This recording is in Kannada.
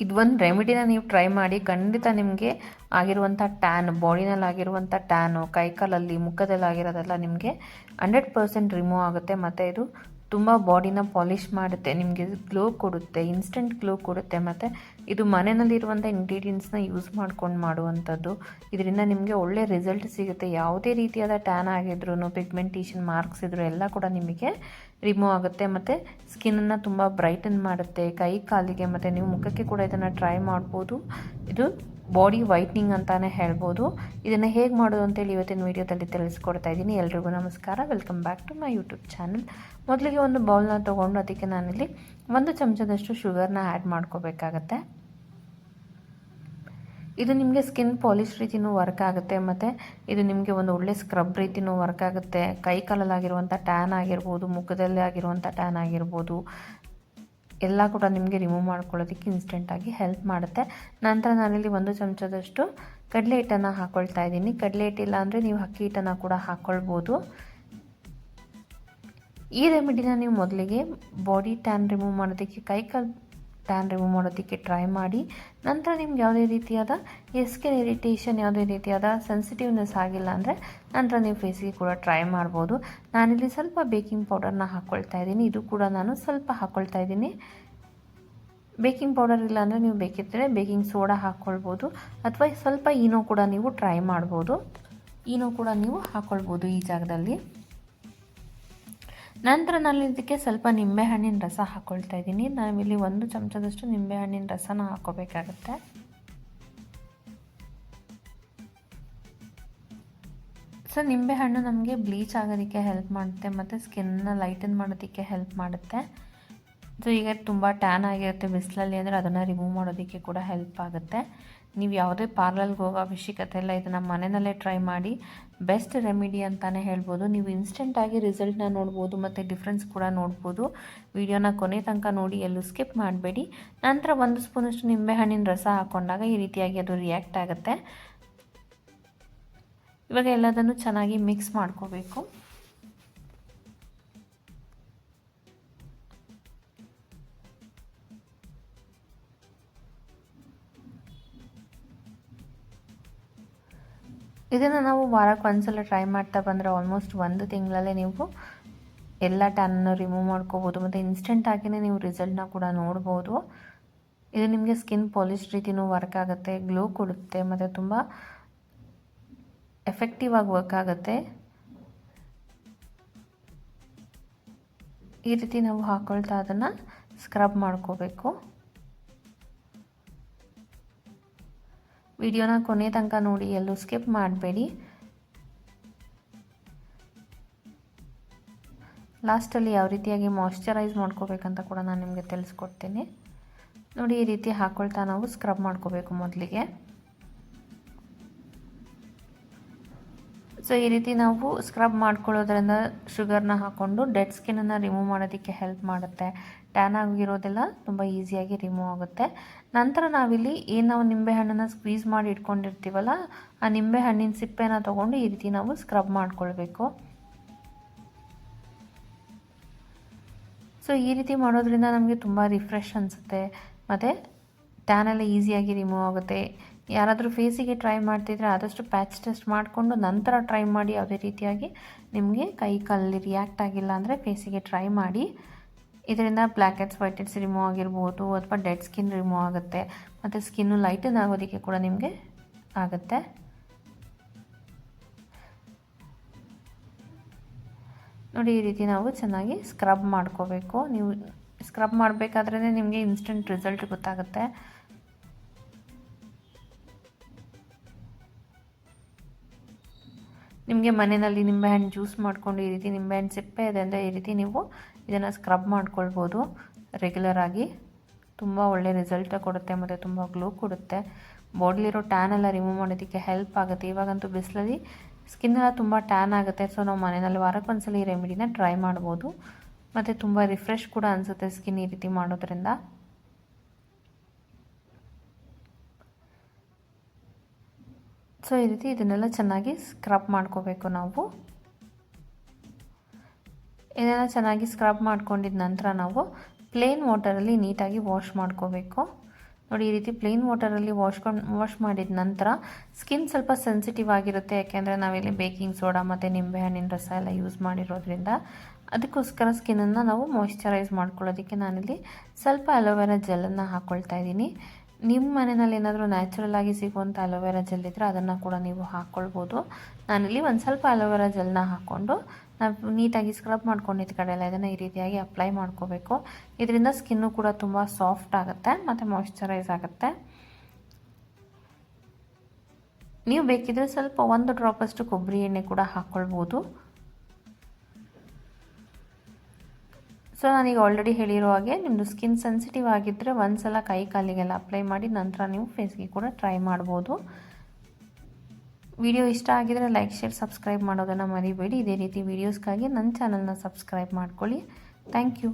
ಇದು ಒಂದು ರೆಮಿಡಿನ ನೀವು ಟ್ರೈ ಮಾಡಿ, ಖಂಡಿತ ನಿಮಗೆ ಆಗಿರುವಂಥ ಟ್ಯಾನ್, ಬಾಡಿನಲ್ಲಿ ಆಗಿರುವಂಥ ಟ್ಯಾನು, ಕೈಕಾಲಲ್ಲಿ ಮುಖದಲ್ಲಿ ಆಗಿರೋದೆಲ್ಲ ನಿಮಗೆ 100% ರಿಮೂವ್ ಆಗುತ್ತೆ. ಮತ್ತು ಇದು ತುಂಬ ಬಾಡಿನ ಪಾಲಿಷ್ ಮಾಡುತ್ತೆ, ನಿಮಗೆ ಗ್ಲೋ ಕೊಡುತ್ತೆ, ಇನ್ಸ್ಟೆಂಟ್ ಗ್ಲೋ ಕೊಡುತ್ತೆ. ಮತ್ತು ಇದು ಮನೆಯಲ್ಲಿರುವಂಥ ಇಂಗ್ರೀಡಿಯೆಂಟ್ಸ್ನ ಯೂಸ್ ಮಾಡ್ಕೊಂಡು ಮಾಡುವಂಥದ್ದು. ಇದರಿಂದ ನಿಮಗೆ ಒಳ್ಳೆ ರಿಸಲ್ಟ್ ಸಿಗುತ್ತೆ. ಯಾವುದೇ ರೀತಿಯಾದ ಟ್ಯಾನ್ ಆಗಿದ್ರೂ, ಪಿಗ್ಮೆಂಟೇಷನ್ ಮಾರ್ಕ್ಸ್ ಇದ್ರೂ ಎಲ್ಲ ಕೂಡ ನಿಮಗೆ ರಿಮೂವ್ ಆಗುತ್ತೆ. ಮತ್ತು ಸ್ಕಿನ್ನನ್ನು ತುಂಬ ಬ್ರೈಟನ್ ಮಾಡುತ್ತೆ, ಕೈ ಕಾಲಿಗೆ ಮತ್ತು ನೀವು ಮುಖಕ್ಕೆ ಕೂಡ ಇದನ್ನು ಟ್ರೈ ಮಾಡ್ಬೋದು. ಇದು ಬಾಡಿ ವೈಟ್ನಿಂಗ್ ಅಂತಲೇ ಹೇಳ್ಬೋದು. ಇದನ್ನು ಹೇಗೆ ಮಾಡೋದು ಅಂತೇಳಿ ಇವತ್ತಿನ ವೀಡಿಯೋದಲ್ಲಿ ತಿಳಿಸ್ಕೊಡ್ತಾ ಇದ್ದೀನಿ. ಎಲ್ರಿಗೂ ನಮಸ್ಕಾರ, welcome back to my YouTube channel. ಮೊದಲಿಗೆ ಒಂದು ಬೌಲ್ನ ತೊಗೊಂಡು ಅದಕ್ಕೆ ನಾನಿಲ್ಲಿ 1 ಚಮಚದಷ್ಟು ಶುಗರ್ನ ಆ್ಯಡ್ ಮಾಡ್ಕೋಬೇಕಾಗತ್ತೆ. ಇದು ನಿಮಗೆ ಸ್ಕಿನ್ ಪಾಲಿಷ್ ರೀತಿಯೂ ವರ್ಕ್ ಆಗುತ್ತೆ, ಮತ್ತು ಇದು ನಿಮಗೆ ಒಂದು ಒಳ್ಳೆ ಸ್ಕ್ರಬ್ ರೀತಿಯೂ ವರ್ಕ್ ಆಗುತ್ತೆ. ಕೈ ಕಾಲಲ್ಲಾಗಿರುವಂಥ ಟ್ಯಾನ್ ಆಗಿರ್ಬೋದು, ಮುಖದಲ್ಲಿ ಆಗಿರುವಂಥ ಟ್ಯಾನ್ ಆಗಿರ್ಬೋದು, ಎಲ್ಲ ಕೂಡ ನಿಮಗೆ ರಿಮೂವ್ ಮಾಡ್ಕೊಳ್ಳೋದಕ್ಕೆ ಇನ್ಸ್ಟೆಂಟಾಗಿ ಹೆಲ್ಪ್ ಮಾಡುತ್ತೆ. ನಂತರ ನಾನಿಲ್ಲಿ 1 ಚಮಚದಷ್ಟು ಕಡಲೆ ಹಿಟ್ಟನ್ನು ಹಾಕ್ಕೊಳ್ತಾ ಇದ್ದೀನಿ. ಕಡಲೆ ಹಿಟ್ಟಿಲ್ಲ ಅಂದರೆ ನೀವು ಅಕ್ಕಿ ಹಿಟ್ಟನ್ನು ಕೂಡ ಹಾಕ್ಕೊಳ್ಬೋದು. ಈ ರೆಮಿಡಿನ ನೀವು ಮೊದಲಿಗೆ ಬಾಡಿ ಟ್ಯಾನ್ ರಿಮೂವ್ ಮಾಡೋದಕ್ಕೆ, ಕೈಕಾಲು ಟ್ಯಾನ್ ರಿಮೂವ್ ಮಾಡೋದಕ್ಕೆ ಟ್ರೈ ಮಾಡಿ. ನಂತರ ನಿಮ್ಗೆ ಯಾವುದೇ ರೀತಿಯಾದ ಸ್ಕಿನ್ ಇರಿಟೇಷನ್, ಯಾವುದೇ ರೀತಿಯಾದ ಸೆನ್ಸಿಟಿವ್ನೆಸ್ ಆಗಿಲ್ಲ ಅಂದರೆ ನಂತರ ನೀವು ಫೇಸಿಗೆ ಕೂಡ ಟ್ರೈ ಮಾಡ್ಬೋದು. ನಾನಿಲ್ಲಿ ಸ್ವಲ್ಪ ಬೇಕಿಂಗ್ ಪೌಡರ್ನ ಹಾಕ್ಕೊಳ್ತಾ ಇದ್ದೀನಿ. ಇದು ಕೂಡ ನಾನು ಸ್ವಲ್ಪ ಹಾಕ್ಕೊಳ್ತಾ ಇದ್ದೀನಿ. ಬೇಕಿಂಗ್ ಪೌಡರ್ ಇಲ್ಲ ಅಂದರೆ ನೀವು ಬೇಕಿದ್ದರೆ ಬೇಕಿಂಗ್ ಸೋಡಾ ಹಾಕ್ಕೊಳ್ಬೋದು, ಅಥವಾ ಸ್ವಲ್ಪ ಈನೋ ಕೂಡ ನೀವು ಟ್ರೈ ಮಾಡ್ಬೋದು. ಈನೋ ಕೂಡ ನೀವು ಹಾಕ್ಕೊಳ್ಬೋದು ಈ ಜಾಗದಲ್ಲಿ. ನಂತರ ನಾನು ಇದಕ್ಕೆ ಸ್ವಲ್ಪ ನಿಂಬೆಹಣ್ಣಿನ ರಸ ಹಾಕ್ಕೊಳ್ತಾ ಇದ್ದೀನಿ. ನಾವಿಲ್ಲಿ 1 ಚಮಚದಷ್ಟು ನಿಂಬೆಹಣ್ಣಿನ ರಸನ ಹಾಕ್ಕೋಬೇಕಾಗತ್ತೆ. ಸೊ ನಿಂಬೆಹಣ್ಣು ನಮಗೆ ಬ್ಲೀಚ್ ಆಗೋದಕ್ಕೆ ಹೆಲ್ಪ್ ಮಾಡುತ್ತೆ, ಮತ್ತು ಸ್ಕಿನ್ನ ಲೈಟನ್ ಮಾಡೋದಕ್ಕೆ ಹೆಲ್ಪ್ ಮಾಡುತ್ತೆ. ಸೊ ಈಗ ತುಂಬ ಟ್ಯಾನ್ ಆಗಿರುತ್ತೆ ಬಿಸಿಲಲ್ಲಿ ಅಂದರೆ ಅದನ್ನು ರಿಮೂವ್ ಮಾಡೋದಕ್ಕೆ ಕೂಡ ಹೆಲ್ಪ್ ಆಗುತ್ತೆ. ನೀವು ಯಾವುದೇ ಪಾರ್ಲರ್ಗೆ ಹೋಗೋ ಅವಶ್ಯಕತೆ ಇಲ್ಲ, ಇದನ್ನು ಮನೆಯಲ್ಲೇ ಟ್ರೈ ಮಾಡಿ. ಬೆಸ್ಟ್ ರೆಮಿಡಿ ಅಂತಲೇ ಹೇಳ್ಬೋದು. ನೀವು ಇನ್ಸ್ಟೆಂಟಾಗಿ ರಿಸಲ್ಟ್ನ ನೋಡ್ಬೋದು, ಮತ್ತು ಡಿಫ್ರೆನ್ಸ್ ಕೂಡ ನೋಡ್ಬೋದು. ವಿಡಿಯೋನ ಕೊನೆ ತನಕ ನೋಡಿ, ಎಲ್ಲೂ ಸ್ಕಿಪ್ ಮಾಡಬೇಡಿ. ನಂತರ 1 ಸ್ಪೂನಷ್ಟು ನಿಂಬೆಹಣ್ಣಿನ ರಸ ಹಾಕ್ಕೊಂಡಾಗ ಈ ರೀತಿಯಾಗಿ ಅದು ರಿಯಾಕ್ಟ್ ಆಗುತ್ತೆ. ಇವಾಗ ಎಲ್ಲದನ್ನು ಚೆನ್ನಾಗಿ ಮಿಕ್ಸ್ ಮಾಡ್ಕೋಬೇಕು. ಇದನ್ನು ನಾವು ವಾರಕ್ಕೆ ಒಂದ್ಸಲ ಟ್ರೈ ಮಾಡ್ತಾ ಬಂದರೆ ಆಲ್ಮೋಸ್ಟ್ 1 ತಿಂಗಳಲ್ಲೇ ನೀವು ಎಲ್ಲ ಟ್ಯಾನನ್ನು ರಿಮೂವ್ ಮಾಡ್ಕೋಬೋದು, ಮತ್ತು ಇನ್ಸ್ಟೆಂಟಾಗಿಯೇ ನೀವು ರಿಸಲ್ಟ್ನ ಕೂಡ ನೋಡ್ಬೋದು. ಇದು ನಿಮಗೆ ಸ್ಕಿನ್ ಪಾಲಿಷ್ ರೀತಿಯೂ ವರ್ಕ್ ಆಗುತ್ತೆ, ಗ್ಲೋ ಕೊಡುತ್ತೆ, ಮತ್ತು ತುಂಬ ಎಫೆಕ್ಟಿವ್ ಆಗಿ ವರ್ಕ್ ಆಗುತ್ತೆ. ಈ ರೀತಿ ನಾವು ಹಾಕ್ಕೊಳ್ತಾ ಅದನ್ನು ಸ್ಕ್ರಬ್ ಮಾಡ್ಕೋಬೇಕು. ವಿಡಿಯೋನ ಕೊನೆ ತನಕ ನೋಡಿ, ಎಲ್ಲೂ ಸ್ಕಿಪ್ ಮಾಡಬೇಡಿ. ಲಾಸ್ಟಲ್ಲಿ ಯಾವ ರೀತಿಯಾಗಿ ಮಾಯ್ಶ್ಚರೈಸ್ ಮಾಡ್ಕೋಬೇಕಂತ ಕೂಡ ನಾನು ನಿಮಗೆ ತಿಳಿಸ್ಕೊಡ್ತೀನಿ. ನೋಡಿ, ಈ ರೀತಿ ಹಾಕ್ಕೊಳ್ತಾ ನಾವು ಸ್ಕ್ರಬ್ ಮಾಡ್ಕೋಬೇಕು ಮೊದಲಿಗೆ. ಸೊ ಈ ರೀತಿ ನಾವು ಸ್ಕ್ರಬ್ ಮಾಡ್ಕೊಳ್ಳೋದ್ರಿಂದ ಶುಗರ್ನ ಹಾಕ್ಕೊಂಡು ಡೆಡ್ ಸ್ಕಿನ್ನನ್ನು ರಿಮೂವ್ ಮಾಡೋದಕ್ಕೆ ಹೆಲ್ಪ್ ಮಾಡುತ್ತೆ. ಟ್ಯಾನ್ ಆಗಿರೋದೆಲ್ಲ ತುಂಬ ಈಸಿಯಾಗಿ ರಿಮೂವ್ ಆಗುತ್ತೆ. ನಂತರ ನಾವಿಲ್ಲಿ ಏನು ನಾವು ನಿಂಬೆಹಣ್ಣನ್ನು ಸ್ಕ್ವೀಸ್ ಮಾಡಿ ಇಟ್ಕೊಂಡಿರ್ತೀವಲ್ಲ, ಆ ನಿಂಬೆಹಣ್ಣಿನ ಸಿಪ್ಪೆನ ತೊಗೊಂಡು ಈ ರೀತಿ ನಾವು ಸ್ಕ್ರಬ್ ಮಾಡ್ಕೊಳ್ಬೇಕು. ಸೊ ಈ ರೀತಿ ಮಾಡೋದ್ರಿಂದ ನಮಗೆ ತುಂಬ ರಿಫ್ರೆಶ್ ಅನಿಸುತ್ತೆ, ಮತ್ತು ಟ್ಯಾನೆಲ್ಲ ಈಸಿಯಾಗಿ ರಿಮೂವ್ ಆಗುತ್ತೆ. ಯಾರಾದರೂ ಫೇಸಿಗೆ ಟ್ರೈ ಮಾಡ್ತಿದ್ರೆ ಆದಷ್ಟು ಪ್ಯಾಚ್ ಟೆಸ್ಟ್ ಮಾಡಿಕೊಂಡು ನಂತರ ಟ್ರೈ ಮಾಡಿ. ಯಾವುದೇ ರೀತಿಯಾಗಿ ನಿಮಗೆ ಕೈ ಕಾಲಲ್ಲಿ ರಿಯಾಕ್ಟ್ ಆಗಿಲ್ಲ ಅಂದರೆ ಫೇಸಿಗೆ ಟ್ರೈ ಮಾಡಿ. ಇದರಿಂದ black heads, white heads remove ಆಗಿರ್ಬೋದು, ಅಥವಾ ಡೆಡ್ ಸ್ಕಿನ್ ರಿಮೂವ್ ಆಗುತ್ತೆ, ಮತ್ತು ಸ್ಕಿನ್ನು ಲೈಟನ್ ಆಗೋದಕ್ಕೆ ಕೂಡ ನಿಮಗೆ ಆಗುತ್ತೆ. ನೋಡಿ, ಈ ರೀತಿ ನಾವು ಚೆನ್ನಾಗಿ ಸ್ಕ್ರಬ್ ಮಾಡ್ಕೋಬೇಕು. ನೀವು ಸ್ಕ್ರಬ್ ಮಾಡಬೇಕಾದ್ರೇ ನಿಮಗೆ ಇನ್ಸ್ಟೆಂಟ್ ರಿಸಲ್ಟ್ ಗೊತ್ತಾಗುತ್ತೆ. ನಿಮಗೆ ಮನೆಯಲ್ಲಿ ನಿಂಬೆಹಣ್ಣು ಜ್ಯೂಸ್ ಮಾಡಿಕೊಂಡು ಈ ರೀತಿ ನಿಂಬೆಹಣ್ಣು ಸಿಪ್ಪೆ ಇದೆ ಅಂದರೆ ಈ ರೀತಿ ನೀವು ಇದನ್ನು ಸ್ಕ್ರಬ್ ಮಾಡ್ಕೊಳ್ಬೋದು ರೆಗ್ಯುಲರ್ ಆಗಿ. ತುಂಬ ಒಳ್ಳೆ ರಿಸಲ್ಟ್ ಕೊಡುತ್ತೆ, ಮತ್ತು ತುಂಬ ಗ್ಲೋ ಕೊಡುತ್ತೆ. ಬಾಡಿಲಿರೋ ಟ್ಯಾನ್ ಎಲ್ಲ ರಿಮೂವ್ ಮಾಡೋದಕ್ಕೆ ಹೆಲ್ಪ್ ಆಗುತ್ತೆ. ಇವಾಗಂತೂ ಬಿಸಿಲಲ್ಲಿ ಸ್ಕಿನ್ ಎಲ್ಲ ತುಂಬ ಟ್ಯಾನ್ ಆಗುತ್ತೆ. ಸೊ ನಾವು ಮನೆಯಲ್ಲಿ ವಾರಕ್ಕೊಂದ್ಸಲ ಈ ರೆಮಿಡಿನ ಟ್ರೈ ಮಾಡ್ಬೋದು, ಮತ್ತು ತುಂಬ ರಿಫ್ರೆಶ್ ಕೂಡ ಅನಿಸುತ್ತೆ ಸ್ಕಿನ್ ಈ ರೀತಿ ಮಾಡೋದ್ರಿಂದ. ಸೊ ಈ ರೀತಿ ಇದನ್ನೆಲ್ಲ ಚೆನ್ನಾಗಿ ಸ್ಕ್ರಬ್ ಮಾಡ್ಕೋಬೇಕು ನಾವು. ಇದನ್ನು ಚೆನ್ನಾಗಿ ಸ್ಕ್ರಬ್ ಮಾಡ್ಕೊಂಡಿದ್ದ ನಂತರ ನಾವು ಪ್ಲೇನ್ ವಾಟರಲ್ಲಿ ನೀಟಾಗಿ ವಾಶ್ ಮಾಡ್ಕೋಬೇಕು. ನೋಡಿ ಈ ರೀತಿ ಪ್ಲೇನ್ ವಾಟರಲ್ಲಿ ವಾಶ್ ಮಾಡಿದ ನಂತರ ಸ್ಕಿನ್ ಸ್ವಲ್ಪ ಸೆನ್ಸಿಟಿವ್ ಆಗಿರುತ್ತೆ, ಯಾಕೆಂದರೆ ನಾವಿಲ್ಲಿ ಬೇಕಿಂಗ್ ಸೋಡಾ ಮತ್ತು ನಿಂಬೆಹಣ್ಣಿನ ರಸ ಎಲ್ಲ ಯೂಸ್ ಮಾಡಿರೋದ್ರಿಂದ. ಅದಕ್ಕೋಸ್ಕರ ಸ್ಕಿನ್ನನ್ನು ನಾವು ಮಾಯ್ಶ್ಚರೈಸ್ ಮಾಡ್ಕೊಳ್ಳೋದಕ್ಕೆ ನಾನಿಲ್ಲಿ ಸ್ವಲ್ಪ ಅಲೋವೆರಾ ಜೆಲ್ಲನ್ನು ಹಾಕ್ಕೊಳ್ತಾ ಇದ್ದೀನಿ. ನಿಮ್ಮ ಮನೆಯಲ್ಲಿ ಏನಾದರೂ ನ್ಯಾಚುರಲ್ ಆಗಿ ಸಿಗುವಂಥ ಅಲೋವೆರಾ ಜೆಲ್ ಇದ್ದರೆ ಅದನ್ನು ಕೂಡ ನೀವು ಹಾಕ್ಕೊಳ್ಬೋದು. ನಾನಿಲ್ಲಿ ಒಂದು ಸ್ವಲ್ಪ ಅಲೋವೆರಾ ಜೆಲ್ನ ಹಾಕ್ಕೊಂಡು ನಾವು ನೀಟಾಗಿ ಸ್ಕ್ರಬ್ ಮಾಡ್ಕೊಂಡಿದ್ದ ಕಡೆ ಎಲ್ಲ ಇದನ್ನು ಈ ರೀತಿಯಾಗಿ ಅಪ್ಲೈ ಮಾಡ್ಕೋಬೇಕು. ಇದರಿಂದ ಸ್ಕಿನ್ನು ಕೂಡ ತುಂಬ ಸಾಫ್ಟ್ ಆಗುತ್ತೆ ಮತ್ತು ಮಾಯ್ಶ್ಚರೈಸ್ ಆಗುತ್ತೆ. ನೀವು ಬೇಕಿದ್ರೆ ಸ್ವಲ್ಪ 1 ಡ್ರಾಪಷ್ಟು ಕೊಬ್ಬರಿ ಎಣ್ಣೆ ಕೂಡ ಹಾಕ್ಕೊಳ್ಬೋದು. ಸೊ ನಾನೀಗ ಆಲ್ರೆಡಿ ಹೇಳಿರೋ ಹಾಗೆ ನಿಮ್ಮದು ಸ್ಕಿನ್ ಸೆನ್ಸಿಟಿವ್ ಆಗಿದ್ದರೆ ಒಂದು ಸಲ ಕೈ ಕಾಲಿಗೆಲ್ಲ ಅಪ್ಲೈ ಮಾಡಿ ನಂತರ ನೀವು ಫೇಸ್ಗೆ ಕೂಡ ಟ್ರೈ ಮಾಡ್ಬೋದು. ವಿಡಿಯೋ ಇಷ್ಟ ಆಗಿದರೆ ಲೈಕ್, ಶೇರ್, ಸಬ್ಸ್ಕ್ರೈಬ್ ಮಾಡೋದನ್ನು ಮರಿಬೇಡಿ. ಇದೇ ರೀತಿ ವೀಡಿಯೋಸ್ಗಾಗಿ ನನ್ನ ಚಾನಲ್ನ ಸಬ್ಸ್ಕ್ರೈಬ್ ಮಾಡ್ಕೊಳ್ಳಿ. Thank you.